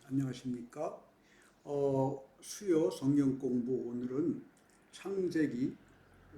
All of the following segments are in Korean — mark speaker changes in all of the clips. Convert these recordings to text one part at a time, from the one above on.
Speaker 1: 안녕하십니까? 수요 성경 공부 오늘은 창세기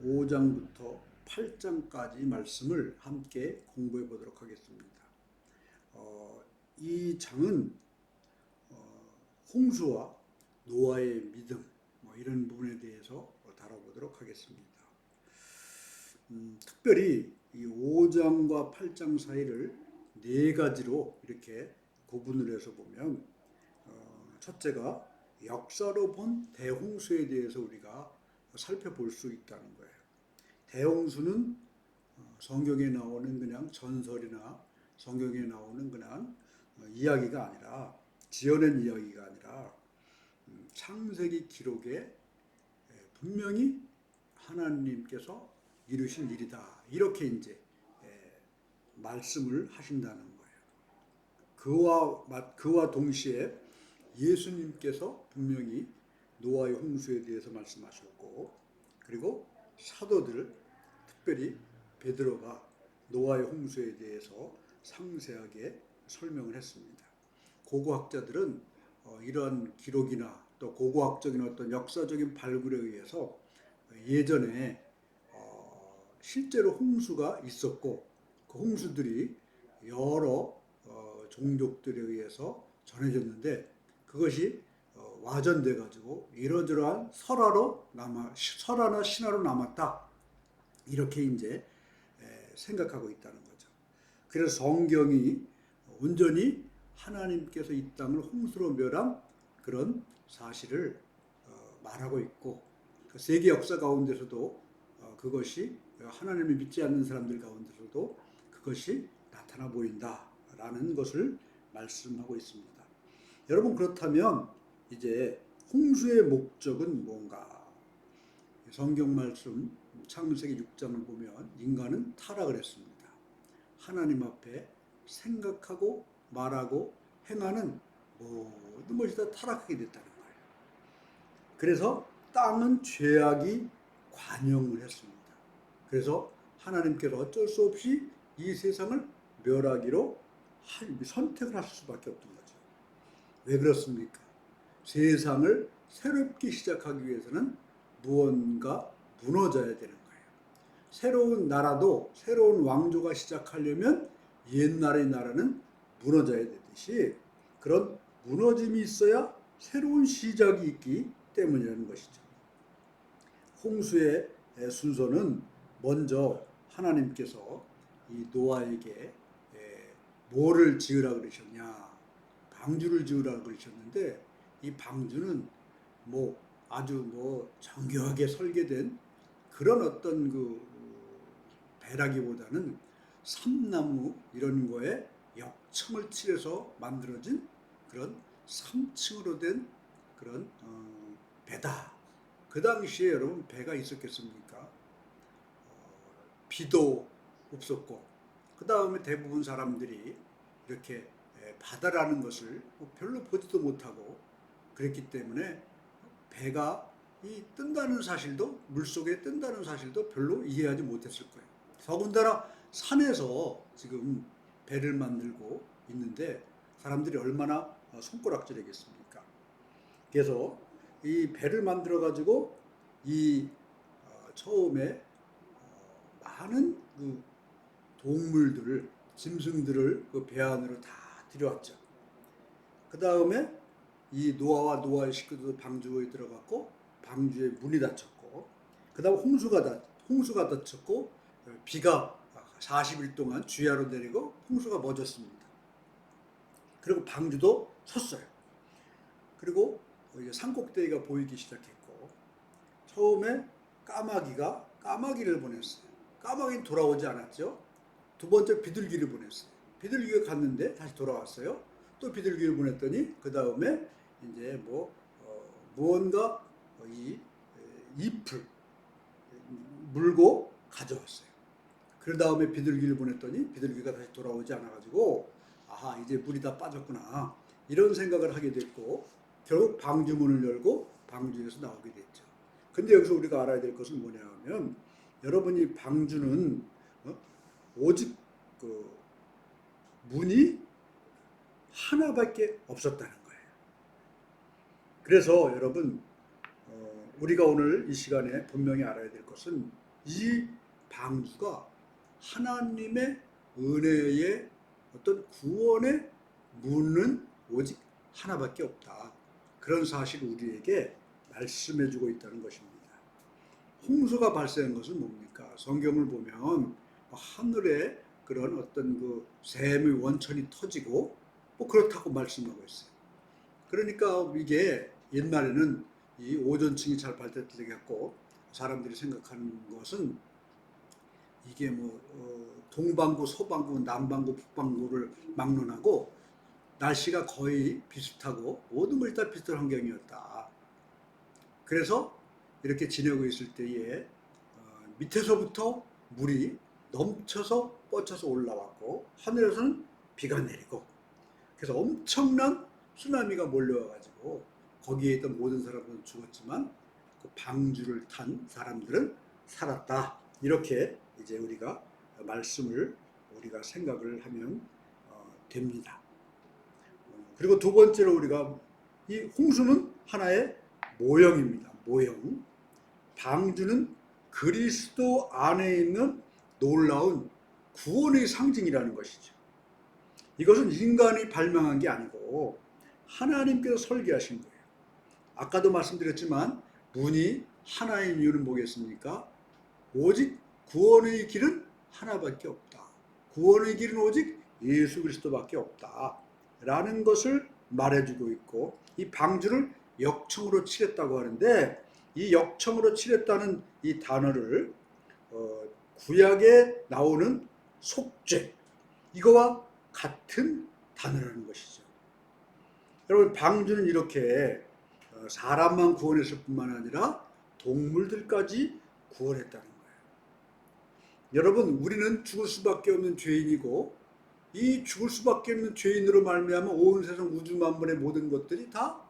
Speaker 1: 5장부터 8장까지 말씀을 함께 공부해 보도록 하겠습니다. 이 장은 홍수와 노아의 믿음 이런 부분에 대해서 다뤄보도록 하겠습니다. 특별히 이 5장과 8장 사이를 네 가지로 이렇게 구분을 해서 보면 첫째가 역사로 본 대홍수에 대해서 우리가 살펴볼 수 있다는 거예요. 대홍수는 성경에 나오는 그냥 전설이나 성경에 나오는 그냥 이야기가 아니라 지어낸 이야기가 아니라 창세기 기록에 분명히 하나님께서 이루신 일이다. 이렇게 이제 말씀을 하신다는 거예요. 그와 동시에 예수님께서 분명히 노아의 홍수에 대해서 말씀하셨고, 그리고 사도들, 특별히 베드로가 노아의 홍수에 대해서 상세하게 설명을 했습니다. 고고학자들은 이러한 기록이나 또 고고학적인 어떤 역사적인 발굴에 의해서 예전에 실제로 홍수가 있었고 그 홍수들이 여러 종족들에 의해서 전해졌는데 그것이 와전돼 가지고 이러저러한 설화나 신화로 남았다. 이렇게 이제 생각하고 있다는 거죠. 그래서 성경이 온전히 하나님께서 이 땅을 홍수로 멸한 그런 사실을 말하고 있고, 그 세계 역사 가운데서도 그것이 하나님을 믿지 않는 사람들 가운데서도 그것이 나타나 보인다라는 것을 말씀하고 있습니다. 여러분, 그렇다면 이제 홍수의 목적은 뭔가? 성경 말씀 창세기 6장을 보면 인간은 타락을 했습니다. 하나님 앞에 생각하고 말하고 행하는 모든 것이 다 타락하게 됐다는 거예요. 그래서 땅은 죄악이 관영을 했습니다. 그래서 하나님께서 어쩔 수 없이 이 세상을 멸하기로 선택을 하실 수밖에 없던 거죠. 왜 그렇습니까? 세상을 새롭게 시작하기 위해서는 무언가 무너져야 되는 거예요. 새로운 나라도 새로운 왕조가 시작하려면 옛날의 나라는 무너져야 되듯이 그런 무너짐이 있어야 새로운 시작이 있기 때문이라는 것이죠. 홍수의 순서는 먼저 하나님께서 이 노아에게 뭐를 지으라 그러셨냐, 방주를 지으라 그러셨는데 이 방주는 아주 정교하게 설계된 그런 어떤 그 배라기보다는 삼나무 이런 거에 역청을 칠해서 만들어진 그런 3층으로 된 그런 배다. 그 당시에 여러분 배가 있었겠습니까? 비도 없었고, 그 다음에 대부분 사람들이 이렇게 바다라는 것을 별로 보지도 못하고 그랬기 때문에 배가 뜬다는 사실도, 물속에 뜬다는 사실도 별로 이해하지 못했을 거예요. 더군다나 산에서 지금 배를 만들고 있는데 사람들이 얼마나 손가락질하겠습니까? 그래서 이 배를 만들어 가지고 처음에 많은 그 동물들을, 짐승들을 그 배 안으로 다 들여왔죠. 그 다음에 이 노아와 노아의 식구들도 방주에 들어갔고 방주에 문이 닫혔고, 그 다음 홍수가 닫혔고 비가 40일 동안 주야로 내리고 홍수가 멎었습니다. 그리고 방주도 섰어요. 그리고 산꼭대기가 보이기 시작했고, 처음에 까마귀를 보냈어요. 까마귀는 돌아오지 않았죠. 두 번째 비둘기를 보냈어요. 비둘기가 갔는데 다시 돌아왔어요. 또 비둘기를 보냈더니 그 다음에 이제 무언가 이 잎을 물고 가져왔어요. 그 다음에 비둘기를 보냈더니 비둘기가 다시 돌아오지 않아가지고 이제 물이 다 빠졌구나 이런 생각을 하게 됐고, 결국 방주문을 열고 방주에서 나오게 됐죠. 근데 여기서 우리가 알아야 될 것은 뭐냐 하면, 여러분이 방주는 오직 그 문이 하나밖에 없었다는 거예요. 그래서 여러분 우리가 오늘 이 시간에 분명히 알아야 될 것은 이 방주가 하나님의 은혜의 어떤 구원의 문은 오직 하나밖에 없다. 그런 사실을 우리에게 말씀해주고 있다는 것입니다. 홍수가 발생한 것은 뭡니까? 성경을 보면 하늘에 그런 어떤 그 샘의 원천이 터지고 뭐 그렇다고 말씀하고 있어요. 그러니까 이게 옛날에는 이 오존층이 잘 발달되었고 사람들이 생각하는 것은 이게 뭐 동반구, 서반구, 남반구, 북반구를 막론하고 날씨가 거의 비슷하고 모든 것이 다 비슷한 환경이었다. 그래서 이렇게 지내고 있을 때에 밑에서부터 물이 넘쳐서 뻗쳐서 올라왔고 하늘에서는 비가 내리고 그래서 엄청난 쓰나미가 몰려와가지고 거기에 있던 모든 사람들은 죽었지만 그 방주를 탄 사람들은 살았다. 이렇게 이제 우리가 말씀을 우리가 생각을 하면 됩니다. 그리고 두 번째로 우리가 이 홍수는 하나의 모형입니다. 모형. 방주는 그리스도 안에 있는 놀라운 구원의 상징이라는 것이죠. 이것은 인간이 발명한 게 아니고 하나님께서 설계하신 거예요. 아까도 말씀드렸지만 문이 하나인 이유는 뭐겠습니까? 오직 구원의 길은 하나밖에 없다. 구원의 길은 오직 예수 그리스도밖에 없다. 라는 것을 말해주고 있고 이 방주를 역청으로 칠했다고 하는데 이 역청으로 칠했다는 이 단어를 구약에 나오는 속죄 이거와 같은 단어라는 것이죠. 여러분 방주는 이렇게 사람만 구원했을 뿐만 아니라 동물들까지 구원했다는 거예요. 여러분 우리는 죽을 수밖에 없는 죄인이고 이 죽을 수밖에 없는 죄인으로 말미암아 온 세상 우주 만물의 모든 것들이 다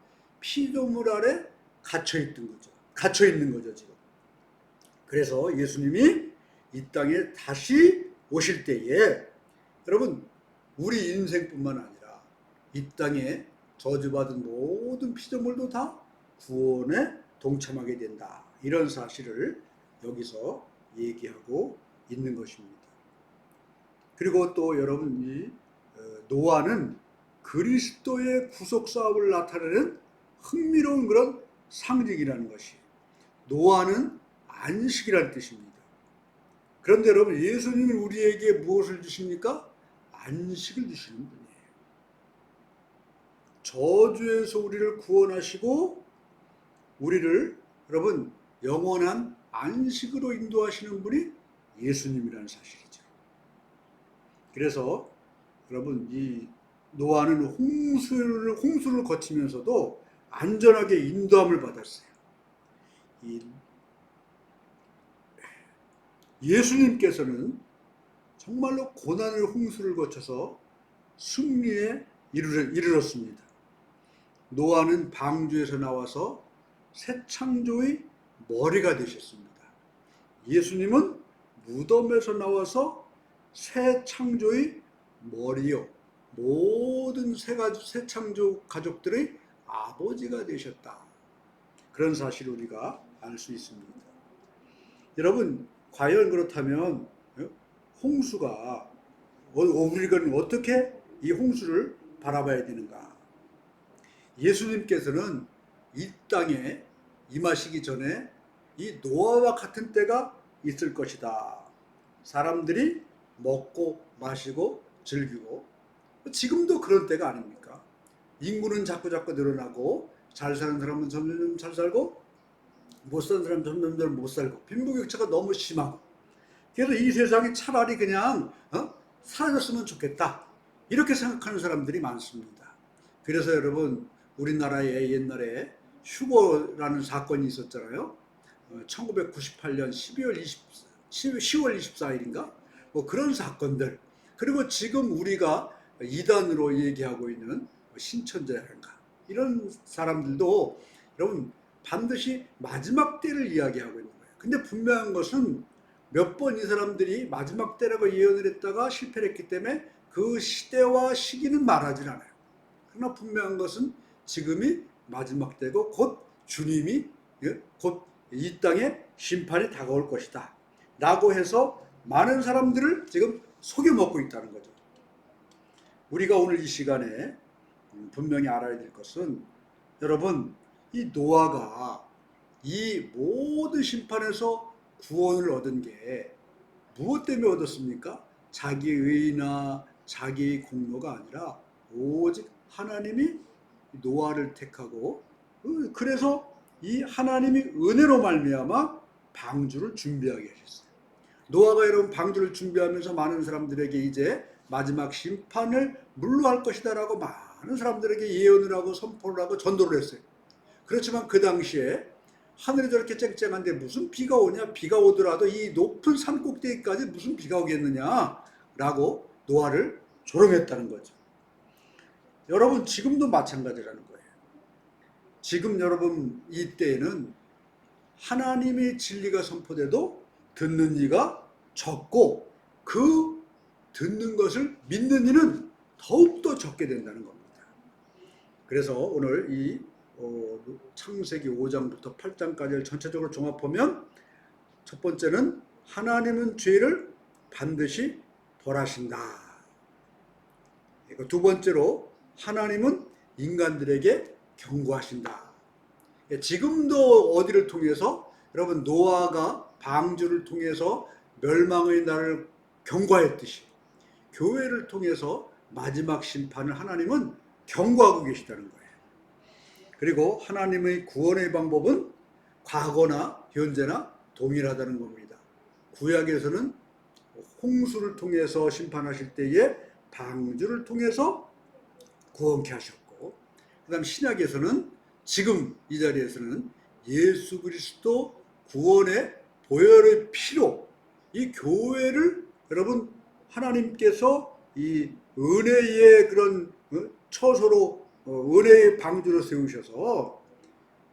Speaker 1: 피조물 아래 갇혀 있는 거죠 지금. 그래서 예수님이 이 땅에 다시 오실 때에 여러분 우리 인생뿐만 아니라 이 땅에 저주받은 모든 피조물도 다 구원에 동참하게 된다. 이런 사실을 여기서 얘기하고 있는 것입니다. 그리고 또 여러분 이 노아는 그리스도의 구속 사업을 나타내는 흥미로운 그런 상징이라는 것이 노아는 안식이라는 뜻입니다. 그런데 여러분 예수님이 우리에게 무엇을 주십니까? 안식을 주시는 분이에요. 저주에서 우리를 구원하시고 우리를 여러분 영원한 안식으로 인도하시는 분이 예수님이라는 사실이죠. 그래서 여러분 이 노아는 홍수를 거치면서도 안전하게 인도함을 받았어요. 예수님께서는 정말로 고난의 홍수를 거쳐서 승리에 이르렀습니다. 노아는 방주에서 나와서 새 창조의 머리가 되셨습니다. 예수님은 무덤에서 나와서 새 창조의 머리요 모든 새 창조 가족들의 아버지가 되셨다. 그런 사실을 우리가 알 수 있습니다. 여러분 과연 그렇다면 홍수가 우리가 어떻게 이 홍수를 바라봐야 되는가? 예수님께서는 이 땅에 임하시기 전에 이 노아와 같은 때가 있을 것이다. 사람들이 먹고 마시고 즐기고 지금도 그런 때가 아닙니까? 인구는 자꾸 늘어나고 잘 사는 사람은 점점 잘 살고 못 사는 사람은 점점 못 살고 빈부격차가 너무 심하고 그래서 이 세상이 차라리 그냥 사라졌으면 좋겠다 이렇게 생각하는 사람들이 많습니다. 그래서 여러분 우리나라에 옛날에 휴거라는 사건이 있었잖아요. 1998년 10월 24일인가 뭐 그런 사건들 그리고 지금 우리가 이단으로 얘기하고 있는 신천지라든가 이런 사람들도 여러분 반드시 마지막 때를 이야기하고 있는 거예요. 근데 분명한 것은 몇 번 이 사람들이 마지막 때라고 예언을 했다가 실패를 했기 때문에 그 시대와 시기는 말하지 않아요. 그러나 분명한 것은 지금이 마지막 때고 곧 주님이 곧 이 땅에 심판이 다가올 것이다 라고 해서 많은 사람들을 지금 속여먹고 있다는 거죠. 우리가 오늘 이 시간에 분명히 알아야 될 것은, 여러분, 이 노아가 이 모든 심판에서 구원을 얻은 게 무엇 때문에 얻었습니까? 자기의 의나 자기의 공로가 아니라 오직 하나님이 노아를 택하고, 그래서 이 하나님이 은혜로 말미암아 방주를 준비하게 하셨어요. 노아가 여러분 방주를 준비하면서 많은 사람들에게 이제 마지막 심판을 물러할 것이다 라고 많은 사람들에게 예언을 하고 선포를 하고 전도를 했어요. 그렇지만 그 당시에 하늘이 저렇게 쨍쨍한데 무슨 비가 오냐, 비가 오더라도 이 높은 산 꼭대기까지 무슨 비가 오겠느냐 라고 노아를 조롱했다는 거죠. 여러분, 지금도 마찬가지라는 거예요. 지금 여러분 이때에는 하나님의 진리가 선포돼도 듣는 이가 적고, 그 듣는 것을 믿는 이는 더욱더 적게 된다는 겁니다. 그래서 오늘 이 창세기 5장부터 8장까지를 전체적으로 종합하면, 첫 번째는 하나님은 죄를 반드시 벌하신다. 두 번째로 하나님은 인간들에게 경고하신다. 지금도 어디를 통해서, 여러분, 노아가 방주를 통해서 멸망의 날을 경고했듯이 교회를 통해서 마지막 심판을 하나님은 경고하고 계시다는 거예요. 그리고 하나님의 구원의 방법은 과거나 현재나 동일하다는 겁니다. 구약에서는 홍수를 통해서 심판하실 때에 방주를 통해서 구원케 하셨고, 그 다음 신약에서는 지금 이 자리에서는 예수 그리스도 구원의 보혈의 피로 이 교회를 여러분 하나님께서 이 은혜의 그런 처소로 은혜의 방주로 세우셔서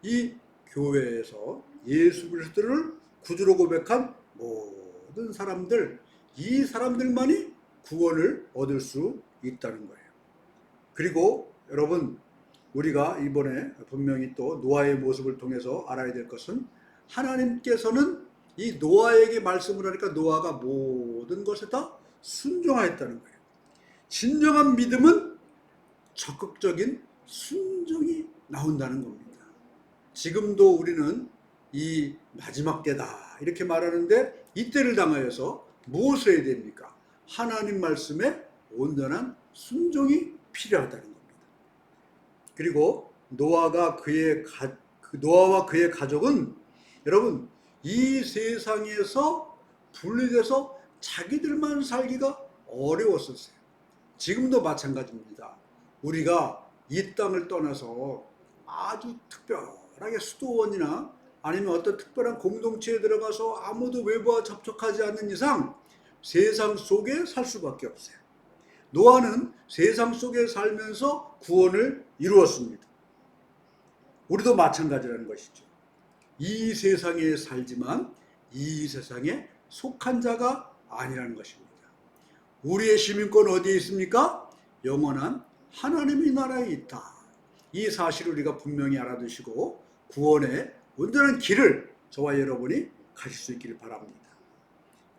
Speaker 1: 이 교회에서 예수 그리스도를 구주로 고백한 모든 사람들, 이 사람들만이 구원을 얻을 수 있다는 거예요. 그리고 여러분, 우리가 이번에 분명히 또 노아의 모습을 통해서 알아야 될 것은, 하나님께서는 이 노아에게 말씀을 하니까 노아가 모든 것에 다 순종하였다는 거예요. 진정한 믿음은 적극적인 순종이 나온다는 겁니다. 지금도 우리는 이 마지막 때다 이렇게 말하는데, 이때를 당하여서 무엇을 해야 됩니까? 하나님 말씀에 온전한 순종이 필요하다는 겁니다. 그리고 노아와 그의 가족은 여러분 이 세상에서 분리돼서 자기들만 살기가 어려웠었어요. 지금도 마찬가지입니다. 우리가 이 땅을 떠나서 아주 특별하게 수도원이나 아니면 어떤 특별한 공동체에 들어가서 아무도 외부와 접촉하지 않는 이상 세상 속에 살 수밖에 없어요. 노아는 세상 속에 살면서 구원을 이루었습니다. 우리도 마찬가지라는 것이죠. 이 세상에 살지만 이 세상에 속한 자가 아니라는 것입니다. 우리의 시민권 어디에 있습니까? 영원한 하나님의 나라에 있다. 이 사실을 우리가 분명히 알아두시고 구원의 온전한 길을 저와 여러분이 가실 수 있기를 바랍니다.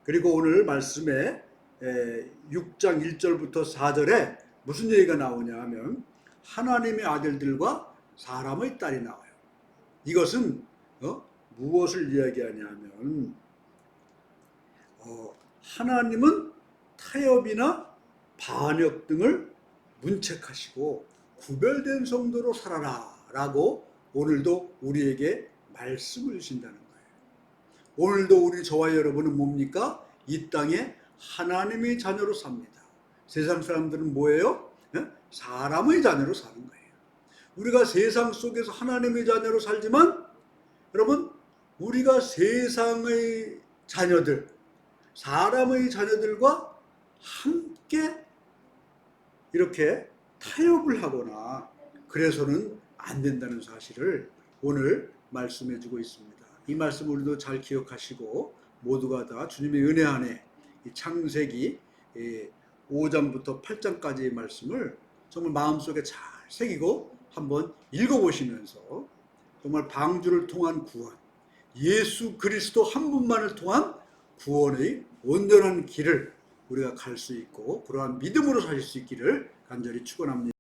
Speaker 1: 그리고 오늘 말씀에 6장 1절부터 4절에 무슨 얘기가 나오냐 하면, 하나님의 아들들과 사람의 딸이 나와요. 이것은 무엇을 이야기하냐 하면, 하나님은 타협이나 반역 등을 문책하시고 구별된 성도로 살아라 라고 오늘도 우리에게 말씀을 주신다는 거예요. 오늘도 우리 저와 여러분은 뭡니까? 이 땅에 하나님의 자녀로 삽니다. 세상 사람들은 뭐예요? 사람의 자녀로 사는 거예요. 우리가 세상 속에서 하나님의 자녀로 살지만 여러분, 우리가 세상의 자녀들, 사람의 자녀들과 함께 이렇게 타협을 하거나 그래서는 안 된다는 사실을 오늘 말씀해 주고 있습니다. 이 말씀 우리도 잘 기억하시고 모두가 다 주님의 은혜 안에 이 창세기 5장부터 8장까지의 말씀을 정말 마음속에 잘 새기고 한번 읽어보시면서 정말 방주를 통한 구원, 예수 그리스도 한 분만을 통한 구원의 온전한 길을 우리가 갈 수 있고 그러한 믿음으로 살 수 있기를 간절히 축원합니다.